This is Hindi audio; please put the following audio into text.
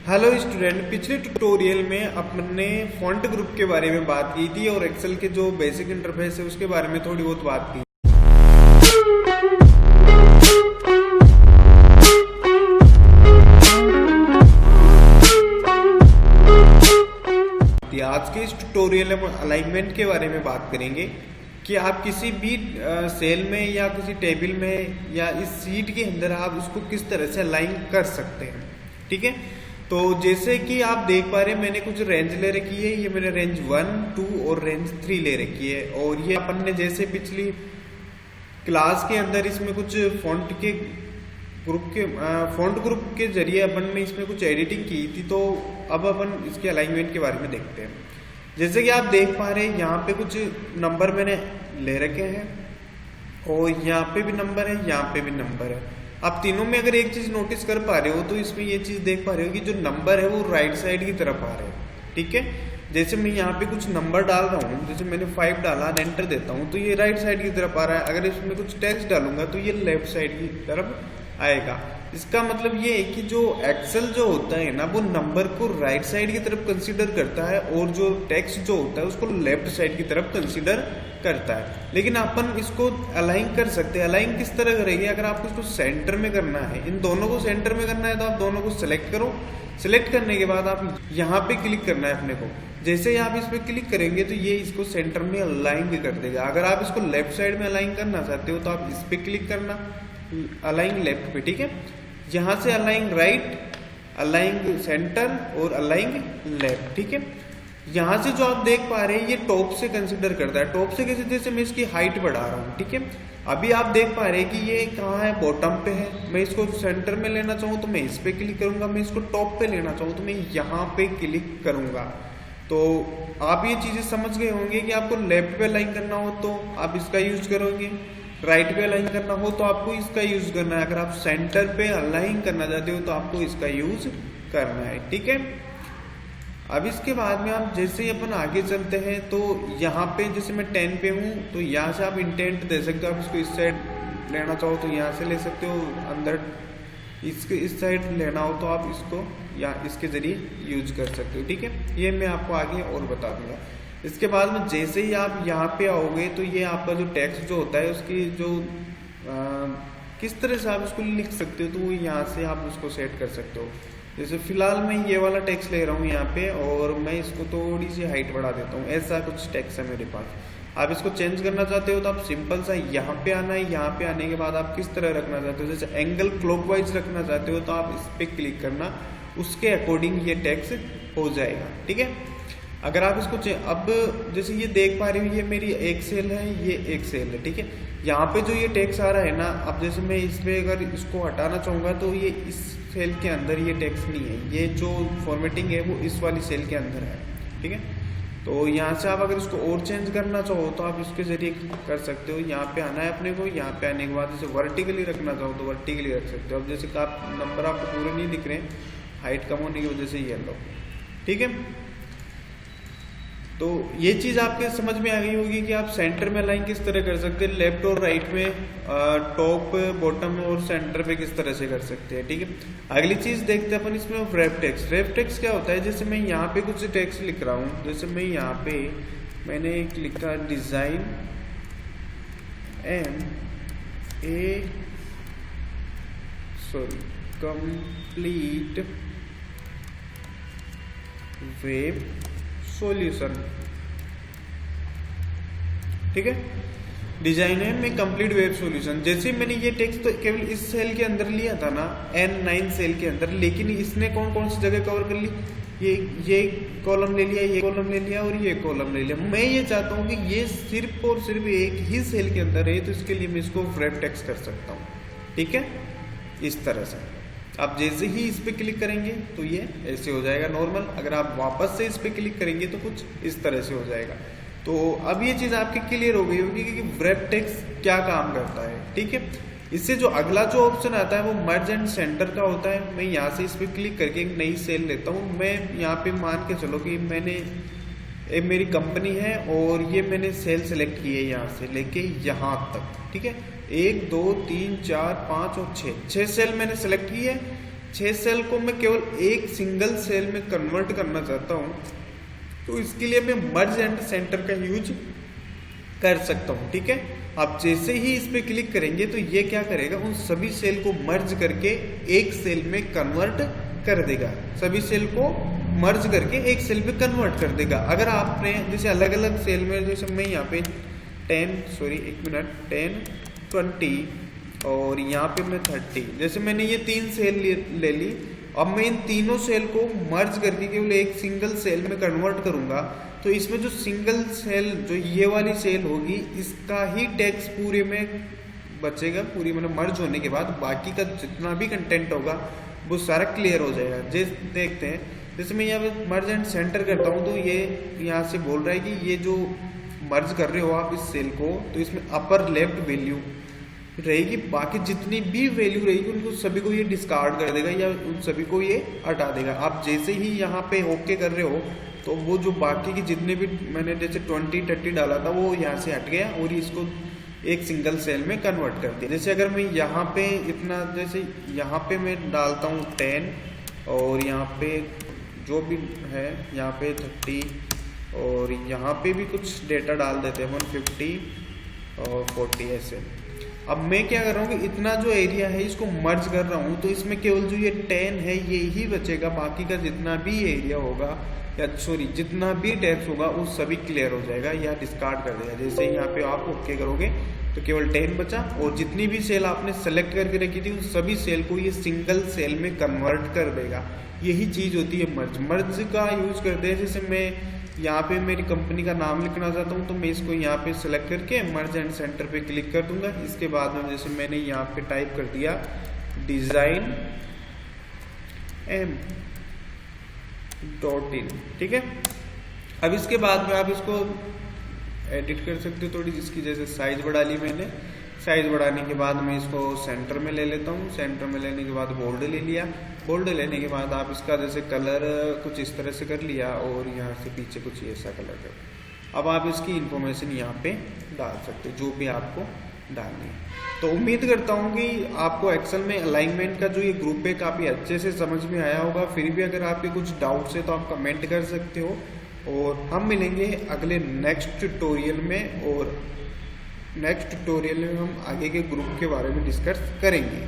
हेलो स्टूडेंट, पिछले ट्यूटोरियल में अपने फॉन्ट ग्रुप के बारे में बात की थी और एक्सेल के जो बेसिक इंटरफेस है उसके बारे में थोड़ी बहुत बात की। आज के इस ट्यूटोरियल में अलाइनमेंट के बारे में बात करेंगे कि आप किसी भी सेल में या किसी टेबल में या इस सीट के अंदर आप उसको किस तरह से अलाइन कर सकते हैं। ठीक है, तो जैसे कि आप देख पा रहे हैं मैंने कुछ रेंज ले रखी है। ये मैंने रेंज 1, 2 और रेंज 3 ले रखी है। और ये अपन ने जैसे पिछली क्लास के अंदर इसमें कुछ फॉन्ट ग्रुप के जरिए अपन ने इसमें कुछ एडिटिंग की थी, तो अब अपन इसके अलाइनमेंट के बारे में देखते हैं। जैसे कि आप देख पा रहे हैं यहाँ पे कुछ नंबर मैंने ले रखे हैं और यहाँ पे भी नंबर है, यहाँ पे भी नंबर है। आप तीनों में अगर एक चीज नोटिस कर पा रहे हो तो इसमें ये चीज देख पा रहे हो कि जो नंबर है वो राइट साइड की तरफ आ रहे हैं। ठीक है, जैसे मैं यहाँ पे कुछ नंबर डाल रहा हूँ, जैसे मैंने 5 डाला, एंटर देता हूँ तो ये राइट साइड की तरफ आ रहा है। अगर इसमें कुछ टेक्स्ट डालूंगा तो ये लेफ्ट साइड की तरफ आएगा। इसका मतलब ये है कि जो एक्सेल जो होता है ना, वो नंबर को राइट साइड की तरफ कंसीडर करता है और जो टेक्स्ट जो होता है उसको लेफ्ट साइड की तरफ कंसीडर करता है। लेकिन अपन इसको अलाइन कर सकते हैं। अलाइन किस तरह करेंगे? अगर आपको इसको सेंटर में करना है, इन दोनों को सेंटर में करना है, तो आप दोनों को सिलेक्ट करो। सिलेक्ट करने के बाद आप यहाँ पे क्लिक करना है अपने को। जैसे ही आप इस पे क्लिक करेंगे तो ये इसको सेंटर में अलाइन भी कर देगा। अगर आप इसको लेफ्ट साइड में अलाइन करना चाहते हो तो आप इस पे क्लिक करना, अलाइन लेफ्ट पे। ठीक है, यहाँ से अलाइन राइट, अलाइन सेंटर और अलाइन लेफ्ट। ठीक है, यहाँ से जो आप देख पा रहे हैं ये टॉप से कंसिडर करता है। टॉप से कैसे? जैसे मैं इसकी हाइट बढ़ा रहा हूँ। ठीक है, अभी आप देख पा रहे हैं कि ये कहाँ है, बॉटम पे है। मैं इसको सेंटर में लेना चाहूँ तो मैं इस पे क्लिक करूंगा, मैं इसको टॉप पे लेना चाहूँ तो मैं यहाँ पे क्लिक करूंगा। तो आप ये चीजें समझ गए होंगे कि आपको लेफ्ट पे अलाइन करना हो तो आप इसका यूज करोगे, राइट पे अलाइन करना हो तो आपको इसका यूज करना है। अगर आप सेंटर पे अलाइन करना चाहते हो तो आपको इसका यूज करना है। ठीक है, अब इसके बाद में आप जैसे ही अपन आगे चलते हैं तो यहाँ पे जैसे मैं 10 पे हूँ तो यहाँ से आप इंटेंट दे सकते हो। आप इसको इस साइड लेना चाहो तो यहाँ से ले सकते हो, अंदर इसके इस साइड लेना हो तो आप इसको या इसके जरिए यूज कर सकते हो। ठीक है, ये मैं आपको आगे और बता दूंगा। इसके बाद में जैसे ही आप यहाँ पे आओगे तो ये आपका जो टेक्स्ट जो होता है उसकी जो किस तरह से आप उसको लिख सकते हो तो वो यहाँ से आप उसको सेट कर सकते हो। जैसे फिलहाल मैं ये वाला टेक्स्ट ले रहा हूँ यहाँ पे और मैं इसको थोड़ी सी हाइट बढ़ा देता हूँ। ऐसा कुछ टेक्स्ट है मेरे पास। आप इसको चेंज करना चाहते हो तो आप सिंपल सा यहाँ पे आना है। यहाँ पे आने के बाद आप किस तरह रखना चाहते हो, जैसे एंगल क्लॉकवाइज रखना चाहते हो तो आप इस पे क्लिक करना, उसके अकॉर्डिंग ये टेक्स्ट हो जाएगा। ठीक है, अगर आप इसको अब जैसे ये देख पा रहे हो ये मेरी एक सेल है, ये एक सेल है। ठीक है, यहाँ पे जो ये टेक्स्ट आ रहा है ना, अब जैसे मैं इस पे अगर इसको हटाना चाहूंगा तो ये इस सेल के अंदर ये टेक्स्ट नहीं है, ये जो फॉर्मेटिंग है वो इस वाली सेल के अंदर है। ठीक है, तो यहाँ से आप अगर इसको और चेंज करना चाहो तो आप इसके जरिए कर सकते हो। यहाँ पे आना है अपने को, यहाँ पे आने के बाद जैसे वर्टिकली रखना चाहो तो वर्टिकली रख सकते हो। अब जैसे आप नंबर आपको पूरे नहीं दिख रहे, हाइट कम होने की वजह से ये लो। ठीक है, तो ये चीज आपके समझ में आ गई होगी कि आप सेंटर में अलाइन किस तरह कर सकते हैं, लेफ्ट और राइट में, टॉप, बॉटम और सेंटर पे किस तरह से कर सकते हैं। ठीक है, अगली चीज देखते हैं अपन इसमें रेफ टेक्स्ट। रेफ टेक्स्ट क्या होता है? जैसे मैं यहाँ पे कुछ टेक्स्ट लिख रहा हूँ, जैसे मैं यहाँ पे मैंने एक लिखा डिजाइन कंप्लीट वेब सॉल्यूशन। ठीक है, डिजाइन है में कंप्लीट वेब सॉल्यूशन। जैसे मैंने ये टेक्स्ट तो केवल इस सेल के अंदर लिया था ना, N9 सेल के अंदर, लेकिन इसने कौन कौन सी जगह कवर कर ली? ये कॉलम ले लिया, ये कॉलम ले लिया और ये कॉलम ले लिया। मैं ये चाहता हूँ कि ये सिर्फ और सिर्फ एक ही सेल के अंदर है, तो इसके लिए मैं इसको वेब टेक्स्ट कर सकता हूँ। ठीक है, इस तरह से आप जैसे ही इस पे क्लिक करेंगे तो ये ऐसे हो जाएगा नॉर्मल। अगर आप वापस से इस पे क्लिक करेंगे तो कुछ इस तरह से हो जाएगा। तो अब ये चीज आपकी क्लियर हो गई होगी कि वेब टेक्स्ट क्या काम करता है। ठीक है, इससे जो अगला जो ऑप्शन आता है वो मर्ज एंड सेंटर का होता है। मैं यहाँ से इस पे क्लिक करके एक नई सेल लेता हूँ। मैं यहाँ पे मान के चलो कि मैंने मेरी कंपनी है और ये मैंने सेल सेलेक्ट की है यहाँ से लेके यहाँ तक। ठीक है, 1 2 3 4 5 और 6 सेल मैंने सेलेक्ट की है। 6 सेल को मैं केवल एक सिंगल सेल में कन्वर्ट करना चाहता हूँ, तो इसके लिए मैं मर्ज एंड सेंटर का यूज कर सकता हूँ। ठीक है, आप जैसे ही इस पे क्लिक करेंगे तो ये क्या करेगा, उन सभी सेल को मर्ज करके एक सेल में कन्वर्ट कर देगा, सभी सेल को मर्ज करके एक सेल में कन्वर्ट कर देगा। अगर आपने जैसे अलग अलग सेल में, जैसे मैं यहाँ पे 10 20 और यहाँ पे मैं 30, जैसे मैंने ये 3 सेल ले ली, अब मैं इन तीनों सेल को मर्ज करके केवल एक सिंगल सेल में कन्वर्ट करूंगा, तो इसमें जो सिंगल सेल, जो ये वाली सेल होगी, इसका ही टैक्स पूरे में बचेगा। पूरी मतलब मर्ज होने के बाद बाकी का जितना भी कंटेंट होगा वो सारा क्लियर हो जाएगा। जैसे देखते हैं, जैसे मैं यहाँ पे मर्ज एंड सेंटर करता हूँ, तो ये यहाँ से बोल रहा है कि ये जो मर्ज कर रहे हो आप इस सेल को, तो इसमें अपर लेफ्ट वैल्यू रहेगी, बाकी जितनी भी वैल्यू रहेगी उनको सभी को ये डिस्कार्ड कर देगा या उन सभी को ये हटा देगा। आप जैसे ही यहाँ पे ओके कर रहे हो तो वो जो बाकी की जितने भी मैंने जैसे 20 30 डाला था वो यहाँ से हट गया और इसको एक सिंगल सेल में कन्वर्ट कर दिया। जैसे अगर मैं यहाँ पे इतना, जैसे यहाँ पे मैं डालता हूँ 10 और यहाँ पे जो भी है यहाँ पे 30 और यहाँ पे भी कुछ डेटा डाल देते हैं 150 और 40 ऐसे। अब मैं क्या कर रहा हूँ कि इतना जो एरिया है इसको मर्ज कर रहा हूँ, तो इसमें केवल जो ये 10 है ये ही बचेगा, बाकी का जितना भी एरिया होगा या सॉरी जितना भी टैक्स होगा वो सभी क्लियर हो जाएगा या डिस्कार्ड कर देगा। जैसे यहाँ पे आप ओके करोगे तो केवल 10 बचा और जितनी भी सेल आपने सेलेक्ट करके रखी थी उन सभी सेल को ये सिंगल सेल में कन्वर्ट कर देगा। यही चीज़ होती है मर्ज। मर्ज का यूज करते हैं, जैसे मैं यहाँ पे मेरी कंपनी का नाम लिखना चाहता हूँ तो मैं इसको यहाँ पे सेलेक्ट करके मर्ज एंड सेंटर पे क्लिक कर दूंगा। इसके बाद में जैसे मैंने यहाँ पे टाइप कर दिया डिजाइन m.in, ठीक है। अब इसके बाद में आप इसको एडिट कर सकते हो थोड़ी, जिसकी जैसे साइज बढ़ा ली मैंने। साइज बढ़ाने के बाद मैं इसको सेंटर में ले लेता हूँ। सेंटर में लेने के बाद बोल्ड ले लिया। बोल्ड लेने के बाद आप इसका जैसे कलर कुछ इस तरह से कर लिया और यहाँ से पीछे कुछ ऐसा कलर कर। अब आप इसकी इंफॉर्मेशन यहाँ पे डाल सकते हो जो भी आपको डालनी है। तो उम्मीद करता हूँ कि आपको एक्सेल में अलाइनमेंट का जो ये ग्रुप है काफ़ी अच्छे से समझ में आया होगा। फिर भी अगर आपके कुछ डाउट्स है तो आप कमेंट कर सकते हो और हम मिलेंगे अगले नेक्स्ट ट्यूटोरियल में, और नेक्स्ट ट्यूटोरियल में हम आगे के ग्रुप के बारे में डिस्कस करेंगे।